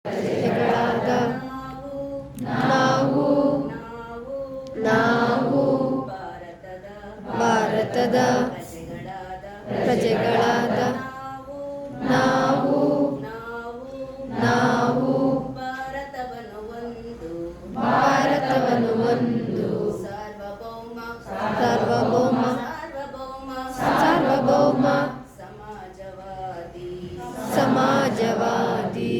ಪ್ರಜೆಗಳಾದ ನಾವು ನಾವು ಭಾರತದ ಪ್ರಜೆಗಳಾದ ನಾವು ನಾವು ಭಾರತವನ್ನು ಒಂದು ಸಾರ್ವಭೌಮ ಸಮಾಜವಾದಿ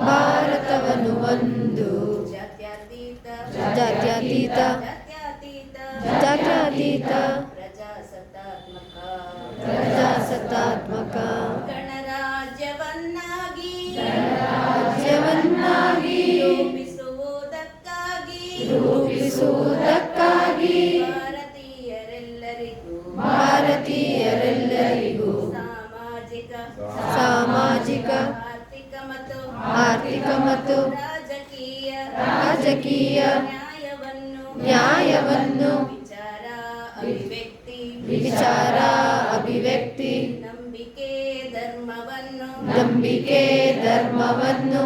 ಭಾರತವನ್ನು ಒಂದು ಜಾತ್ಯತೀತ ಪ್ರಜಾಸತ್ತಾತ್ಮಕ ಗಣರಾಜ್ಯವನ್ನಾಗಿ ರೂಪಿಸುವುದಕ್ಕಾಗಿ ಭಾರತೀಯರೆಲ್ಲರಿಗೂ ಸಾಮಾಜಿಕ ಆರ್ಥಿಕ ಮತ್ತು ರಾಜಕೀಯ ನ್ಯಾಯವನ್ನು ವಿಚಾರ ಅಭಿವ್ಯಕ್ತಿ ನಂಬಿಕೆ ಧರ್ಮವನ್ನು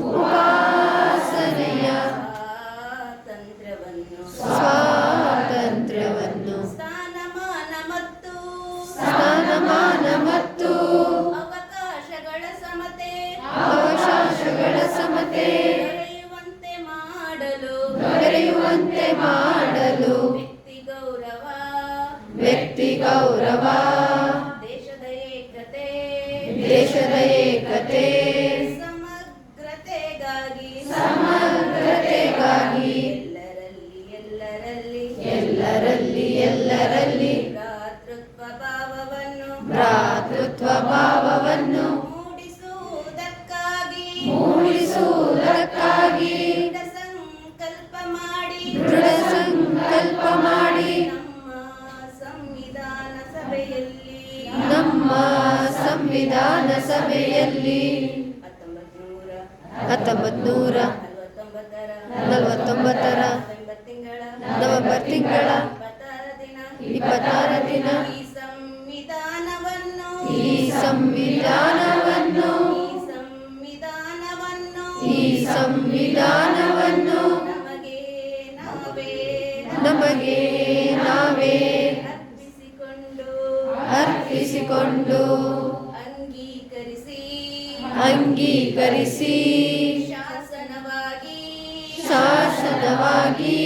ಉಪಾಸನೆಯ ಸ್ವಾತಂತ್ರ್ಯವನ್ನು ಸ್ಥಾನಮಾನ ಮತ್ತು ಅವಕಾಶಗಳ ಸಮತೆ ದೊರೆಯುವಂತೆ ಮಾಡಲು ವ್ಯಕ್ತಿ ಗೌರವ ದೇಶದ ಏಕತೆ ಸಮಗ್ರತೆಗಾಗಿ ಎಲ್ಲರಲ್ಲಿ ಭ್ರಾತೃತ್ವ ಭಾವವನ್ನು ಮೂಡಿಸುವುದಕ್ಕಾಗಿ ದೃಢ ಸಂಕಲ್ಪ ಮಾಡಿ ನಮ್ಮ ಸಂವಿಧಾನ ಸಭೆಯಲ್ಲಿ 1949 ನವೆಂಬರ್ ತಿಂಗಳ 26 ದಿನ ಈ ಸಂವಿಧಾನವನ್ನು ನಮಗೆ ನಾವೇ ಅರ್ಪಿಸಿಕೊಂಡು ಅಂಗೀಕರಿಸಿ ಶಾಸನವಾಗಿ